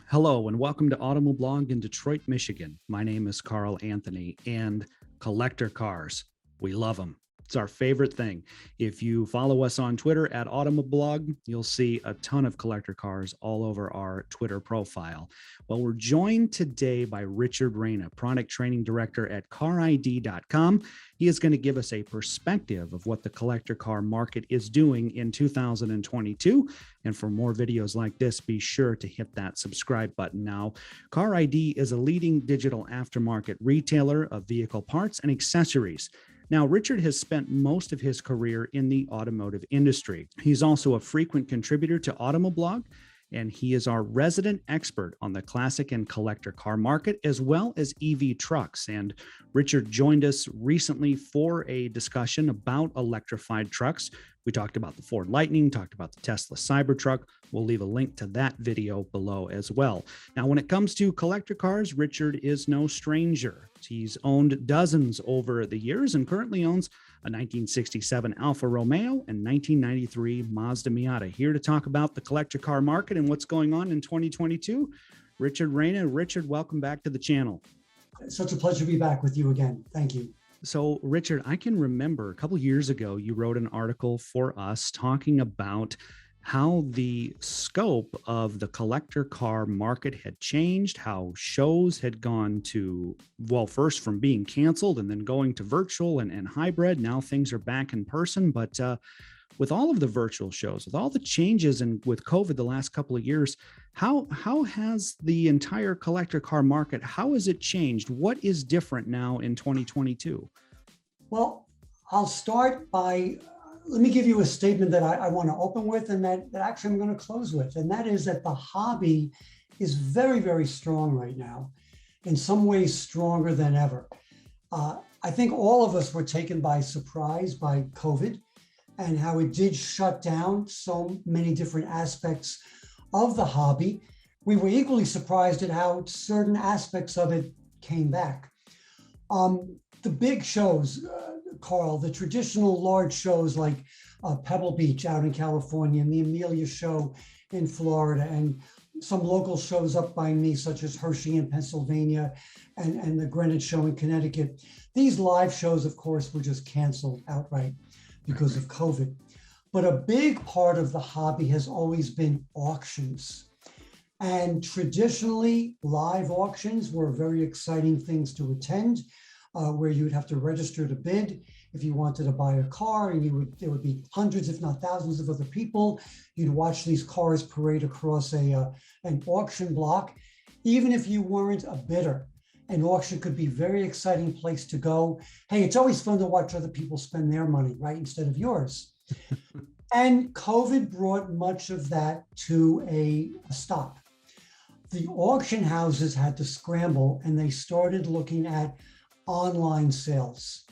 Hello and welcome to Automoblog in Detroit, Michigan. My name is Carl Anthony, and collector cars, we love them. It's our favorite thing. If you follow us on Twitter at Automoblog, you'll see a ton of collector cars all over our Twitter profile. Well, we're joined today by Richard Reyna, Product Training Director at CarID.com. He is going to give us a perspective of what the collector car market is doing in 2022. And for more videos like this, be sure to hit that subscribe button now. CarID is a leading digital aftermarket retailer of vehicle parts and accessories. Now, Richard has spent most of his career in the automotive industry. He's also a frequent contributor to Automoblog, and he is our resident expert on the classic and collector car market, as well as EV trucks. And Richard joined us recently for a discussion about electrified trucks. We talked about the Ford Lightning, talked about the Tesla Cybertruck. We'll leave a link to that video below as well. Now, when it comes to collector cars, Richard is no stranger. He's owned dozens over the years and currently owns a 1967 Alfa Romeo and 1993 Mazda Miata. Here to talk about the collector car market and what's going on in 2022, Richard Reyna. Richard, welcome back to the channel. It's such a pleasure to be back with you again. Thank you. So, Richard, I can remember a couple years ago, you wrote an article for us talking about how the scope of the collector car market had changed, how shows had gone to, well, first from being canceled and then going to virtual and hybrid. Now things are back in person. But with all of the virtual shows, with all the changes and with COVID the last couple of years, how has the entire collector car market, how has it changed? What is different now in 2022? Well, I'll start by, let me give you a statement that I want to open with and that actually I'm going to close with. And that is that the hobby is very, very strong right now, in some ways stronger than ever. I think all of us were taken by surprise by COVID and how it did shut down so many different aspects of the hobby. We were equally surprised at how certain aspects of it came back. The big shows, Carl, the traditional large shows like Pebble Beach out in California and the Amelia Show in Florida and some local shows up by me, such as Hershey in Pennsylvania and the Greenwich Show in Connecticut. These live shows, of course, were just canceled outright because of COVID. But a big part of the hobby has always been auctions. And traditionally, live auctions were very exciting things to attend, where you would have to register to bid if you wanted to buy a car, and there would be hundreds, if not thousands of other people. You'd watch these cars parade across an auction block. Even if you weren't a bidder, an auction could be a very exciting place to go. Hey, it's always fun to watch other people spend their money, right, instead of yours. And COVID brought much of that to a stop. The auction houses had to scramble, and they started looking at online sales.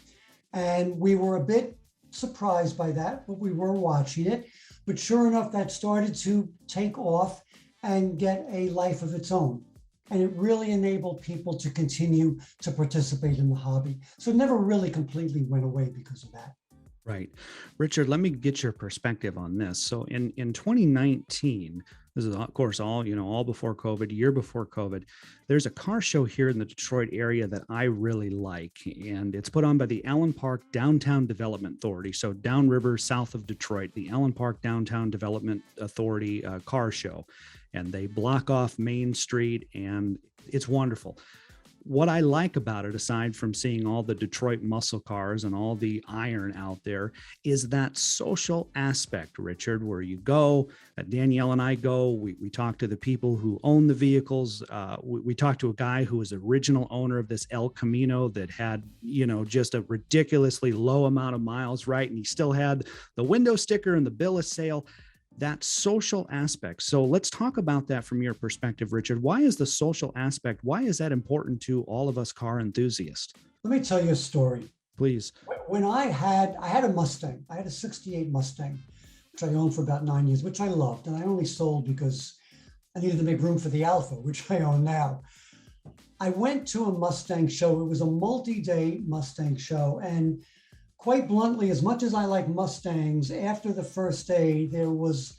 And we were a bit surprised by that, but we were watching it. But sure enough, that started to take off and get a life of its own. And it really enabled people to continue to participate in the hobby. So it never really completely went away because of that. Right. Richard, let me get your perspective on this. So in 2019, this is of course all before COVID, year before COVID, there's a car show here in the Detroit area that I really like, and it's put on by the Allen Park Downtown Development Authority. So downriver south of Detroit, the Allen Park Downtown Development Authority car show, and they block off Main Street, and it's wonderful. What I like about it, aside from seeing all the Detroit muscle cars and all the iron out there, is that social aspect, Richard, where you go, Danielle and I go, we talk to the people who own the vehicles. We talked to a guy who was the original owner of this El Camino that had, just a ridiculously low amount of miles, right? And he still had the window sticker and the bill of sale. That social aspect. So let's talk about that from your perspective, Richard. Why is the social aspect, why is that important to all of us car enthusiasts? Let me tell you a story. Please. When I had a Mustang, I had a 68 Mustang, which I owned for about 9 years, which I loved. And I only sold because I needed to make room for the Alfa, which I own now. I went to a Mustang show. It was a multi-day Mustang show. And quite bluntly, as much as I like Mustangs, after the first day, there was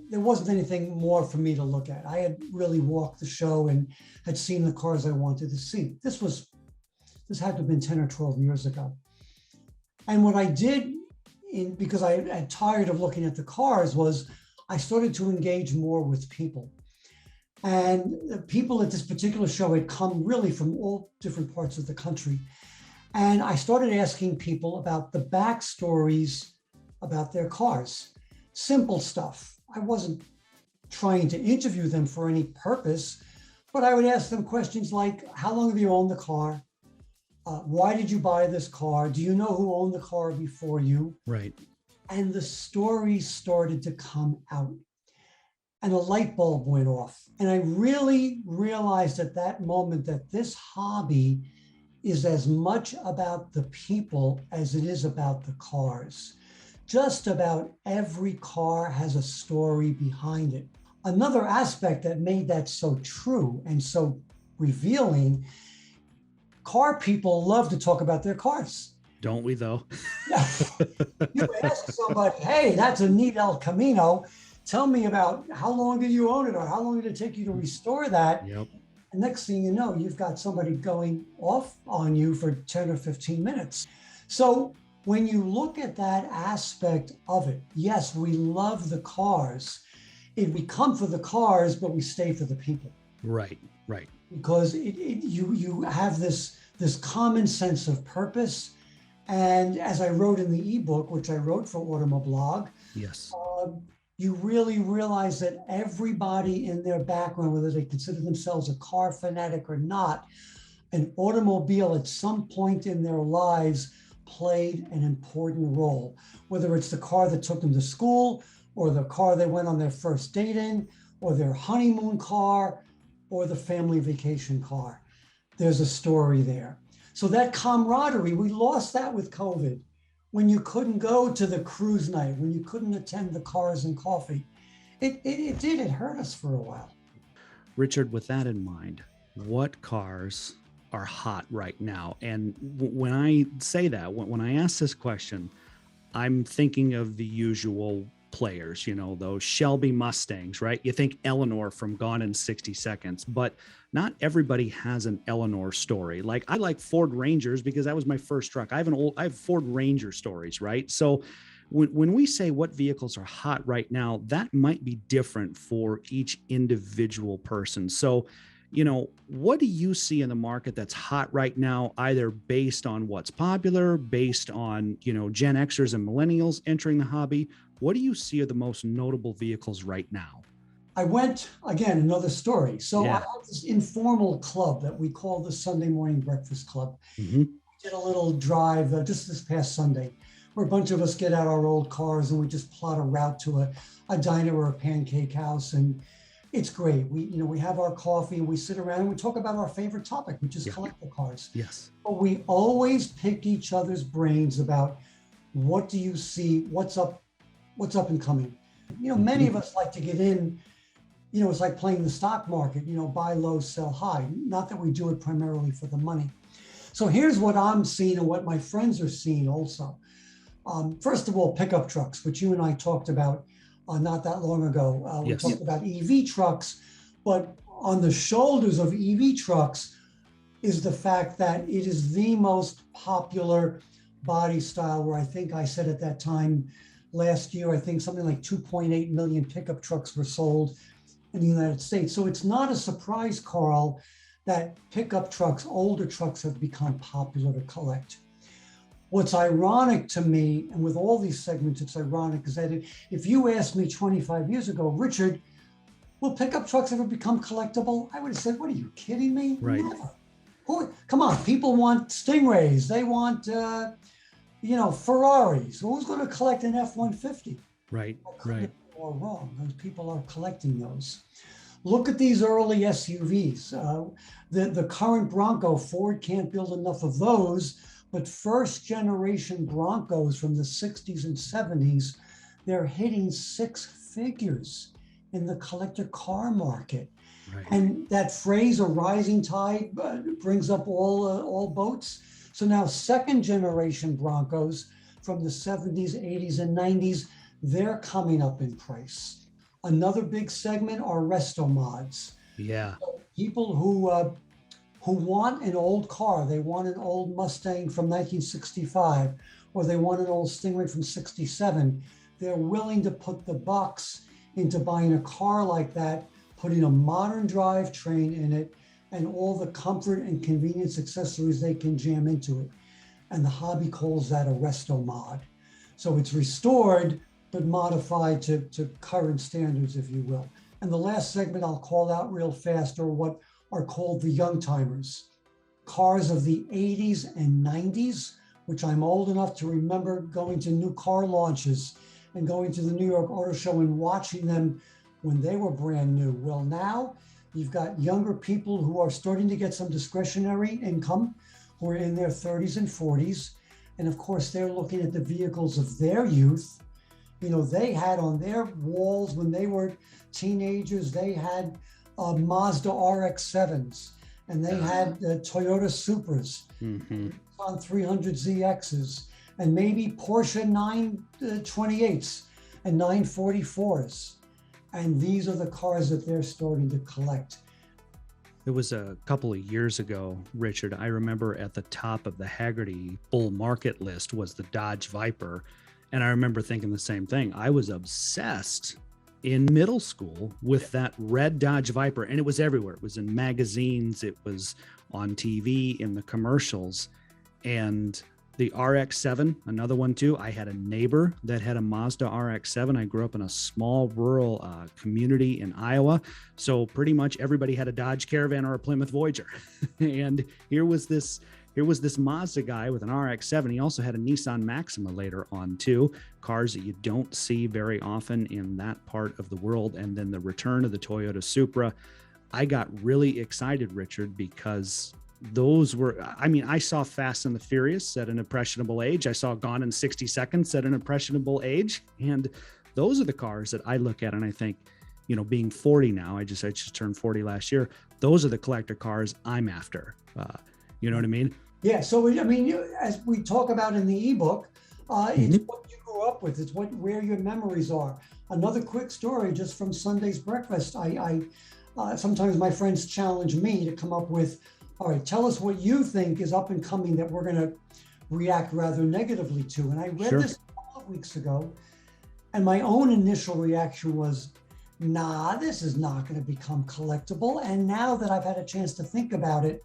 there wasn't anything more for me to look at. I had really walked the show and had seen the cars I wanted to see. This had to have been 10 or 12 years ago. And what I did, because I had tired of looking at the cars, was I started to engage more with people. And the people at this particular show had come really from all different parts of the country. And I started asking people about the backstories about their cars. Simple stuff. I wasn't trying to interview them for any purpose, but I would ask them questions like, how long have you owned the car? Why did you buy this car? Do you know who owned the car before you? Right. And the stories started to come out. And a light bulb went off. And I really realized at that moment that this hobby is as much about the people as it is about the cars. Just about every car has a story behind it. Another aspect that made that so true and so revealing, car people love to talk about their cars. Don't we though? Yeah. You ask somebody, hey, that's a neat El Camino. Tell me about how long did you own it, or how long did it take you to restore that? Yep. And next thing you know, you've got somebody going off on you for 10 or 15 minutes. So when you look at that aspect of it, yes, we love the cars. We come for the cars, but we stay for the people. Right, right. Because you have this common sense of purpose. And as I wrote in the ebook, which I wrote for Automoblog, Yes. You really realize that everybody in their background, whether they consider themselves a car fanatic or not, an automobile at some point in their lives played an important role, whether it's the car that took them to school, or the car they went on their first date in, or their honeymoon car, or the family vacation car. There's a story there. So that camaraderie, we lost that with COVID. When you couldn't go to the cruise night, when you couldn't attend the Cars and Coffee, it hurt us for a while. Richard, with that in mind, what cars are hot right now? And when I say that, when I ask this question, I'm thinking of the usual players, those Shelby Mustangs, right? You think Eleanor from Gone in 60 Seconds, but not everybody has an Eleanor story. Like, I like Ford Rangers because that was my first truck. I have Ford Ranger stories, right? So when we say what vehicles are hot right now, that might be different for each individual person. So, what do you see in the market that's hot right now, either based on what's popular, based on, Gen Xers and millennials entering the hobby? What do you see are the most notable vehicles right now? I went, again, another story. So Yeah. I have this informal club that we call the Sunday Morning Breakfast Club. Mm-hmm. We did a little drive just this past Sunday, where a bunch of us get out our old cars and we just plot a route to a diner or a pancake house. And it's great. We have our coffee and we sit around and we talk about our favorite topic, which is collector cars. Yes. But we always pick each other's brains about, what do you see? What's up and coming? Many of us like to get in, it's like playing the stock market, buy low, sell high. Not that we do it primarily for the money. So here's what I'm seeing and what my friends are seeing also. First of all, pickup trucks, which you and I talked about not that long ago. We talked about EV trucks, but on the shoulders of EV trucks is the fact that it is the most popular body style, where I think I said at that time last year, I think something like 2.8 million pickup trucks were sold in the United States. So it's not a surprise, Carl, that pickup trucks, older trucks, have become popular to collect. What's ironic to me, and with all these segments, it's ironic, is that if you asked me 25 years ago, Richard, will pickup trucks ever become collectible? I would have said, what are you kidding me? Right. Never. Come on, people want Stingrays. They want, Ferraris. Who's going to collect an F-150? Right, right. Or wrong. Those people are collecting those. Look at these early SUVs. The current Bronco, Ford can't build enough of those, but first generation Broncos from the 60s and 70s, they're hitting six figures in the collector car market. Right. And that phrase, a rising tide brings up all boats. So now second generation Broncos from the 70s, 80s, and 90s, they're coming up in price. Another big segment are resto mods. Yeah. People who want an old car. They want an old Mustang from 1965, or they want an old Stingray from 67. They're willing to put the bucks into buying a car like that, putting a modern drivetrain in it, and all the comfort and convenience accessories they can jam into it. And the hobby calls that a resto mod. So it's restored, but modified to current standards, if you will. And the last segment I'll call out real fast are what are called the young timers. Cars of the 80s and 90s, which I'm old enough to remember going to new car launches and going to the New York Auto Show and watching them when they were brand new. Well, now you've got younger people who are starting to get some discretionary income, who are in their 30s and 40s. And of course, they're looking at the vehicles of their youth. You know, they had on their walls when they were teenagers, they had Mazda RX-7s, and they had Toyota Supras, on 300ZXs, and maybe Porsche 928s and 944s. And these are the cars that they're starting to collect. It was a couple of years ago, Richard. I remember at the top of the Hagerty bull market list was the Dodge Viper. And I remember thinking the same thing. I was obsessed in middle school with that red Dodge Viper, and it was everywhere. It was in magazines, it was on TV, in the commercials. And the RX-7, another one too. I had a neighbor that had a Mazda RX-7. I grew up in a small rural community in Iowa. So pretty much everybody had a Dodge Caravan or a Plymouth Voyager. And here was this Mazda guy with an RX-7. He also had a Nissan Maxima later on too, cars that you don't see very often in that part of the world. And then the return of the Toyota Supra. I got really excited, Richard, because those were, I mean, I saw Fast and the Furious at an impressionable age. I saw Gone in 60 Seconds at an impressionable age. And those are the cars that I look at and I think, you know, being 40 now, I just turned 40 last year. Those are the collector cars I'm after. You know what I mean? Yeah. So, I mean, as we talk about in the ebook, it's what you grew up with. It's where your memories are. Another quick story just from Sunday's breakfast. I sometimes my friends challenge me to come up with, all right, tell us what you think is up and coming that we're going to react rather negatively to. And I read this a couple of weeks ago, and my own initial reaction was, nah, this is not going to become collectible. And now that I've had a chance to think about it,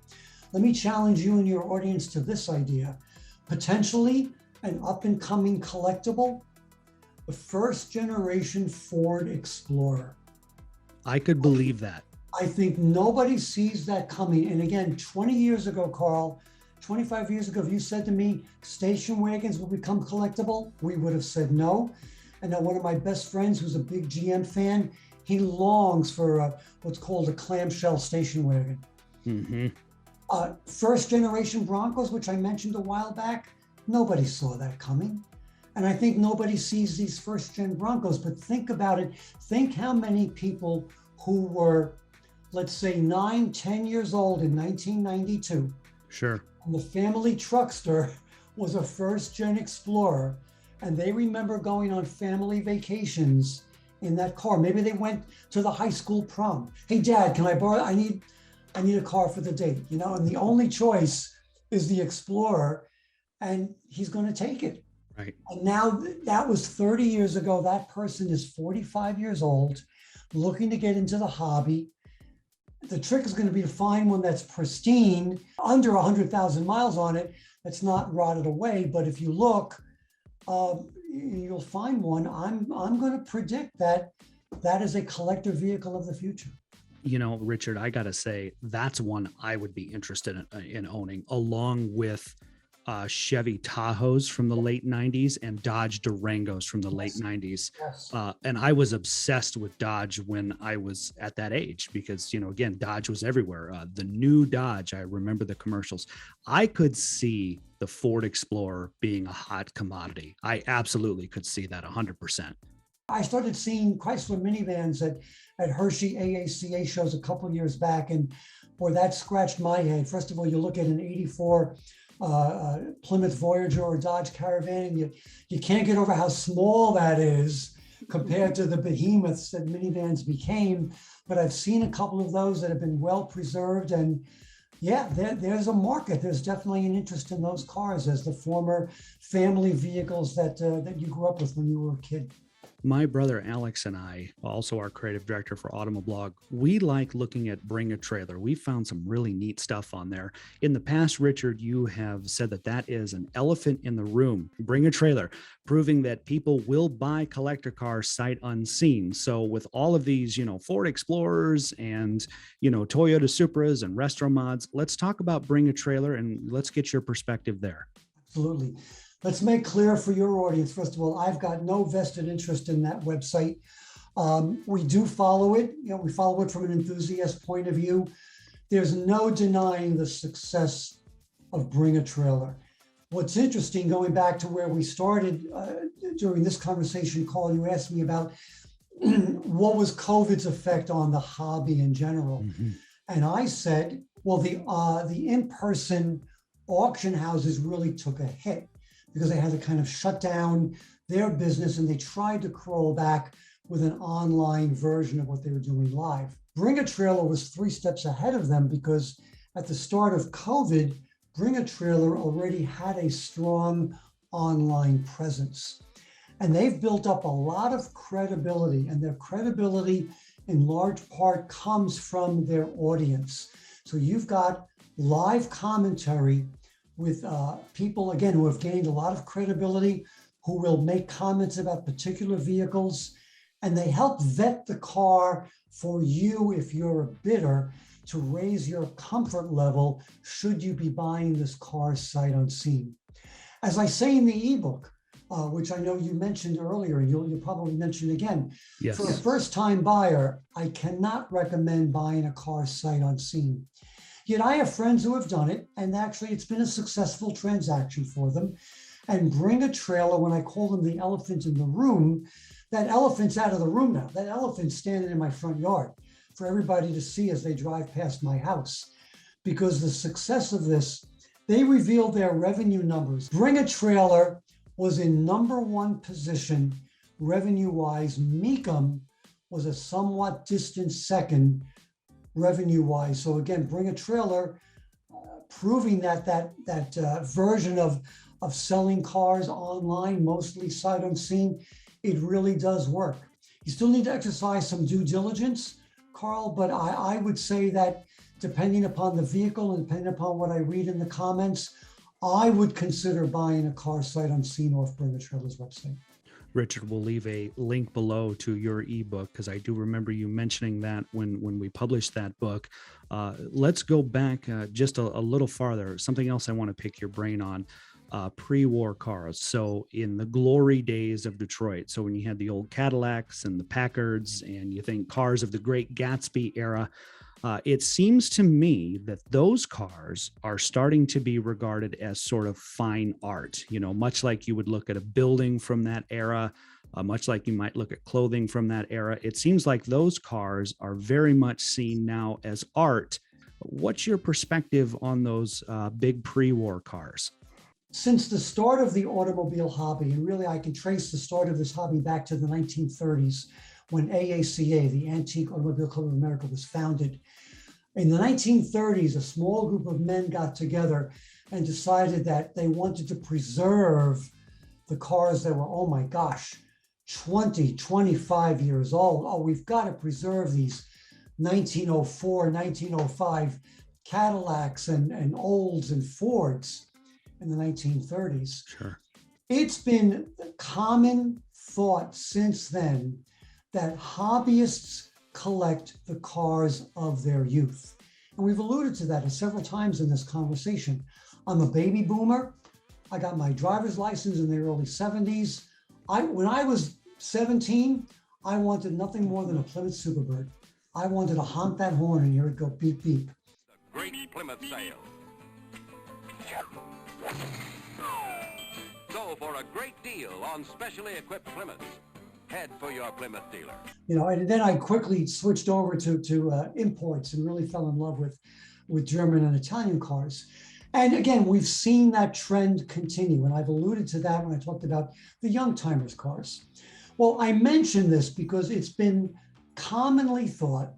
let me challenge you and your audience to this idea. Potentially an up and coming collectible, the first generation Ford Explorer. I could believe that. I think nobody sees that coming. And again, 20 years ago, Carl, 25 years ago, if you said to me, station wagons will become collectible, we would have said no. And now one of my best friends who's a big GM fan, he longs for what's called a clamshell station wagon. First generation Broncos, which I mentioned a while back, nobody saw that coming. And I think nobody sees these first gen Broncos, but think about it. Think how many people who were, let's say 9, 10 years old in 1992. Sure. And the family truckster was a first gen Explorer. And they remember going on family vacations in that car. Maybe they went to the high school prom. Hey, Dad, can I borrow? I need a car for the date, you know, and the only choice is the Explorer, and he's going to take it. Right. And now that was 30 years ago. That person is 45 years old, looking to get into the hobby. The trick is going to be to find one that's pristine, under 100,000 miles on it, that's not rotted away. But if you look, you'll find one. I'm going to predict that is a collector vehicle of the future. You know, Richard, I got to say, that's one I would be interested in owning, along with Chevy Tahoes from the late 90s and Dodge Durangos from the late 90s. Yes. And I was obsessed with Dodge when I was at that age because, you know, again, Dodge was everywhere. The new Dodge, I remember the commercials. I could see the Ford Explorer being a hot commodity. I absolutely could see that 100%. I started seeing Chrysler minivans at Hershey AACA shows a couple of years back, and boy, that scratched my head. First of all, you look at an 84 Plymouth Voyager or Dodge Caravan, and you can't get over how small that is compared to the behemoths that minivans became. But I've seen a couple of those that have been well preserved, and yeah, there's a market. There's definitely an interest in those cars as the former family vehicles that you grew up with when you were a kid. My brother Alex and I, also our creative director for Automoblog, we like looking at Bring a Trailer. We found some really neat stuff on there. In the past, Richard, you have said that that is an elephant in the room. Bring a Trailer, proving that people will buy collector cars sight unseen. So with all of these, Ford Explorers and, Toyota Supras and Retro Mods, let's talk about Bring a Trailer and let's get your perspective there. Absolutely. Let's make clear for your audience, first of all, I've got no vested interest in that website. We do follow it. We follow it from an enthusiast point of view. There's no denying the success of Bring a Trailer. What's interesting, going back to where we started during this conversation, Carl, you asked me about what was COVID's effect on the hobby in general. Mm-hmm. And I said, well, the in-person auction houses really took a hit, because they had to kind of shut down their business and they tried to crawl back with an online version of what they were doing live. Bring a Trailer was 3 steps ahead of them, because at the start of COVID, Bring a Trailer already had a strong online presence. And they've built up a lot of credibility, and their credibility in large part comes from their audience. So you've got live commentary with people, again, who have gained a lot of credibility, who will make comments about particular vehicles, and they help vet the car for you, if you're a bidder, to raise your comfort level should you be buying this car sight unseen. As I say in the ebook, which I know you mentioned earlier, and you'll probably mention again, yes. For a first-time buyer, I cannot recommend buying a car sight unseen. Yet I have friends who have done it, and actually it's been a successful transaction for them. And Bring a Trailer, when I call them the elephant in the room, that elephant's out of the room now. That elephant's standing in my front yard for everybody to see as they drive past my house. Because the success of this, they revealed their revenue numbers. Bring a Trailer was in #1 position revenue-wise. Mecum was a somewhat distant second revenue-wise. So again, Bring a Trailer, proving that version of selling cars online, mostly sight unseen, it really does work. You still need to exercise some due diligence, Carl, but I would say that depending upon the vehicle and depending upon what I read in the comments, I would consider buying a car sight unseen off Bring a Trailer's website. Richard, we'll leave a link below to your ebook, because I do remember you mentioning that when we published that book. Let's go back just a little farther. Something else I want to pick your brain on, pre-war cars. So in the glory days of Detroit, so when you had the old Cadillacs and the Packards, and you think cars of the Great Gatsby era, it seems to me that those cars are starting to be regarded as sort of fine art, much like you would look at a building from that era, much like you might look at clothing from that era. It seems like those cars are very much seen now as art. What's your perspective on those big pre-war cars? Since the start of the automobile hobby, and really I can trace the start of this hobby back to the 1930s, when AACA, the Antique Automobile Club of America, was founded. In the 1930s, a small group of men got together and decided that they wanted to preserve the cars that were, oh my gosh, 20, 25 years old. Oh, we've got to preserve these 1904, 1905 Cadillacs and Olds and Fords in the 1930s. Sure. It's been common thought since then that hobbyists collect the cars of their youth. And we've alluded to that several times in this conversation. I'm a baby boomer. I got my driver's license in the early 70s. When I was 17, I wanted nothing more than a Plymouth Superbird. I wanted to honk that horn and hear it go beep, beep. The Great Plymouth Sale. Go for a great deal on specially equipped Plymouths. Head for your Plymouth dealer. And then I quickly switched over to imports and really fell in love with German and Italian cars. And again, we've seen that trend continue. And I've alluded to that when I talked about the young timers cars. Well, I mention this because it's been commonly thought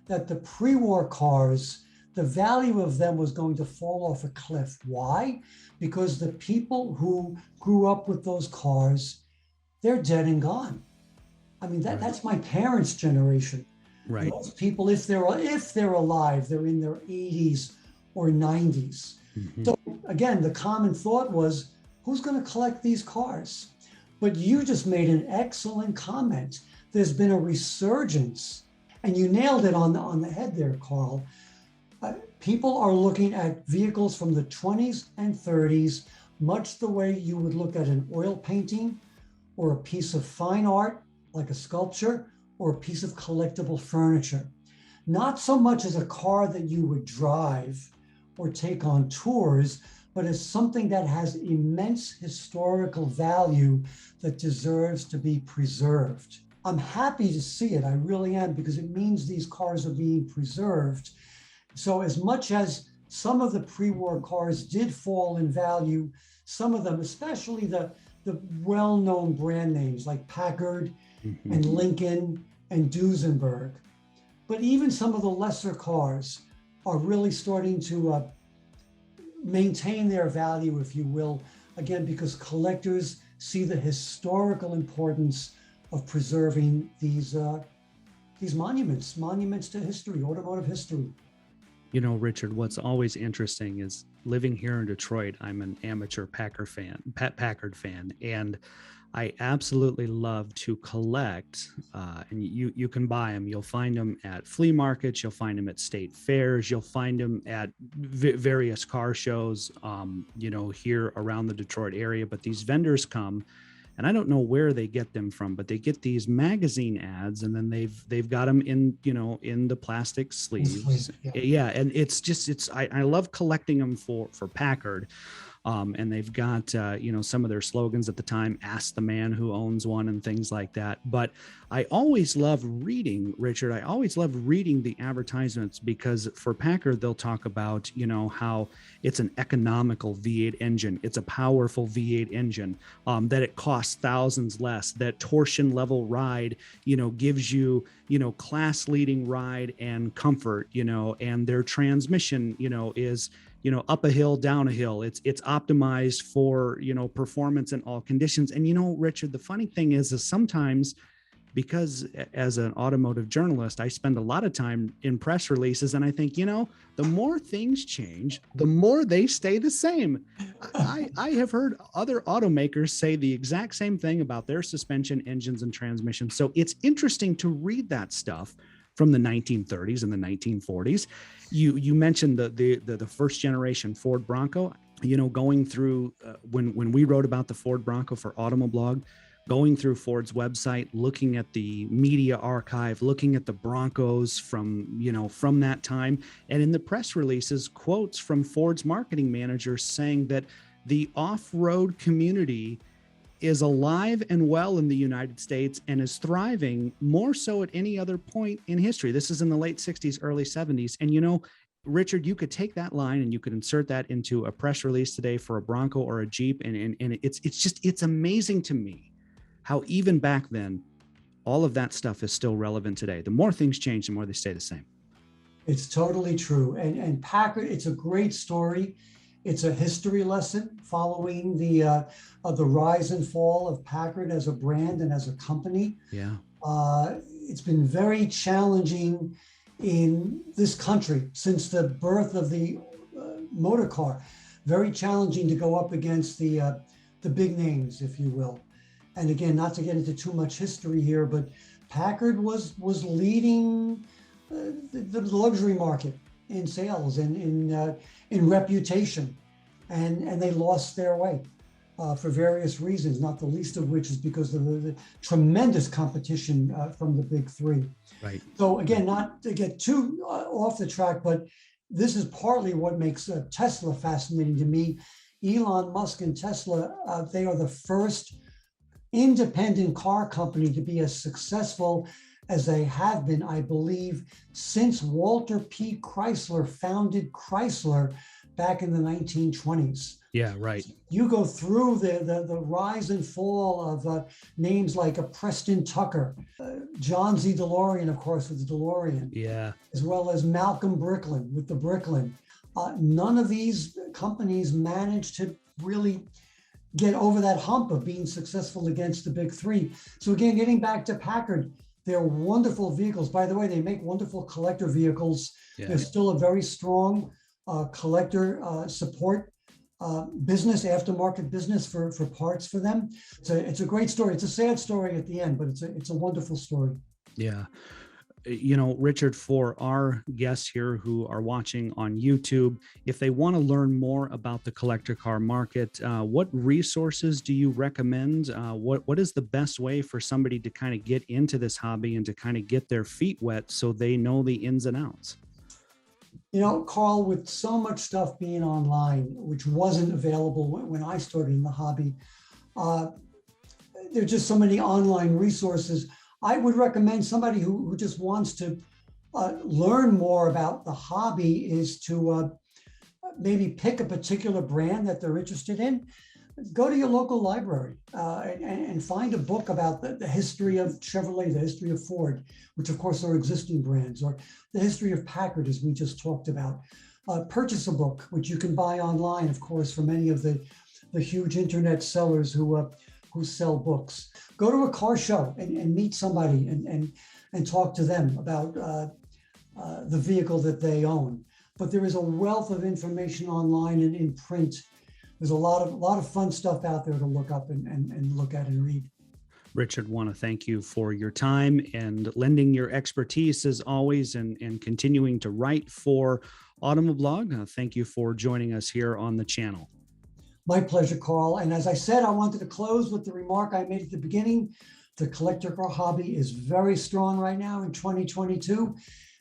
that the pre-war cars, the value of them was going to fall off a cliff. Why? Because the people who grew up with those cars, they're dead and gone. I mean, that's my parents' generation. Right. Those people, if they're alive, they're in their 80s or 90s. Mhm. So again, the common thought was, who's going to collect these cars? But you just made an excellent comment. There's been a resurgence, and you nailed it on the head there, Carl. People are looking at vehicles from the 20s and 30s, much the way you would look at an oil painting or a piece of fine art, like a sculpture, or a piece of collectible furniture. Not so much as a car that you would drive or take on tours, but as something that has immense historical value that deserves to be preserved. I'm happy to see it, I really am, because it means these cars are being preserved. So as much as some of the pre-war cars did fall in value, some of them, especially the well-known brand names like Packard and Lincoln and Duesenberg, but even some of the lesser cars are really starting to maintain their value, if you will, again, because collectors see the historical importance of preserving these monuments to history, automotive history. You know, Richard, what's always interesting is living here in Detroit. I'm an amateur Packard fan, and I absolutely love to collect. And you can buy them. You'll find them at flea markets. You'll find them at state fairs. You'll find them at various car shows. Here around the Detroit area. But these vendors come, and I don't know where they get them from, but they get these magazine ads, and then they've got them in the plastic sleeves. Yeah, and I love collecting them for Packard. And they've got, some of their slogans at the time, ask the man who owns one and things like that. But I always love reading, Richard, the advertisements, because for Packard, they'll talk about, how it's an economical V8 engine. It's a powerful V8 engine, that it costs thousands less, that torsion level ride, gives you, class leading ride and comfort, and their transmission, is, up a hill, down a hill. It's optimized for, performance in all conditions. And, Richard, the funny thing is sometimes, because as an automotive journalist, I spend a lot of time in press releases, and I think, the more things change, the more they stay the same. I have heard other automakers say the exact same thing about their suspension, engines, and transmissions. So it's interesting to read that stuff from the 1930s and the 1940s. You mentioned the first generation Ford Bronco, going through when we wrote about the Ford Bronco for Automoblog, going through Ford's website, looking at the media archive, looking at the Broncos from that time. And in the press releases, quotes from Ford's marketing manager saying that the off-road community is alive and well in the United States and is thriving more so at any other point in history. This is in the late 60s, early 70s. And, Richard, you could take that line and you could insert that into a press release today for a Bronco or a Jeep. And it's amazing to me how even back then, all of that stuff is still relevant today. The more things change, the more they stay the same. It's totally true. And Packard, it's a great story. It's a history lesson following the rise and fall of Packard as a brand and as a company. Yeah. It's been very challenging in this country since the birth of the motor car. Very challenging to go up against the big names, if you will. And again, not to get into too much history here, but Packard was leading the luxury market in sales and in reputation, and they lost their way for various reasons, not the least of which is because of the tremendous competition from the big three. Right. So again, not to get too off the track, but this is partly what makes Tesla fascinating to me. Elon Musk and Tesla, they are the first independent car company to be as successful as they have been, I believe, since Walter P. Chrysler founded Chrysler back in the 1920s. Yeah, right. You go through the rise and fall of names like a Preston Tucker, John Z. DeLorean, of course, with the DeLorean, Yeah. as well as Malcolm Bricklin with the Bricklin. None of these companies managed to really get over that hump of being successful against the big three. So again, getting back to Packard, they're wonderful vehicles. By the way, they make wonderful collector vehicles. Yeah. They're still a very strong collector support business, aftermarket business for parts for them. So it's a great story. It's a sad story at the end, but it's a wonderful story. Yeah. You know, Richard, for our guests here who are watching on YouTube, if they want to learn more about the collector car market, what resources do you recommend? What is the best way for somebody to kind of get into this hobby and to kind of get their feet wet so they know the ins and outs? You know, Carl, with so much stuff being online, which wasn't available when I started in the hobby, there's just so many online resources. I would recommend somebody who just wants to learn more about the hobby is to maybe pick a particular brand that they're interested in. Go to your local library and find a book about the history of Chevrolet, the history of Ford, which of course are existing brands, or the history of Packard, as we just talked about. Purchase a book, which you can buy online, of course, from any of the huge internet sellers who sell books. Go to a car show and meet somebody and talk to them about the vehicle that they own. But there is a wealth of information online and in print. There's a lot of fun stuff out there to look up and look at and read. Richard, want to thank you for your time and lending your expertise as always and continuing to write for Automoblog. Thank you for joining us here on the channel. My pleasure, Carl. And as I said, I wanted to close with the remark I made at the beginning. The collector car hobby is very strong right now in 2022.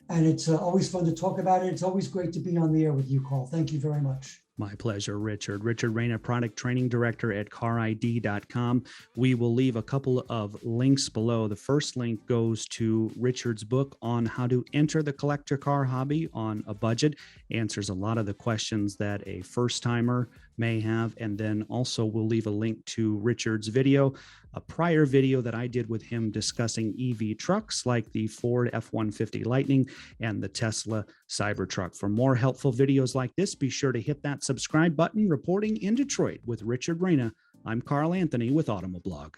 And it's always fun to talk about it. It's always great to be on the air with you, Carl. Thank you very much. My pleasure, Richard. Richard Reyna, Product Training Director at CarID.com. We will leave a couple of links below. The first link goes to Richard's book on how to enter the collector car hobby on a budget. Answers a lot of the questions that a first-timer may have. And then also we'll leave a link to Richard's video, a prior video that I did with him discussing EV trucks like the Ford F-150 Lightning and the Tesla Cybertruck. For more helpful videos like this, be sure to hit that subscribe button. Reporting in Detroit with Richard Reyna, I'm Carl Anthony with Automoblog.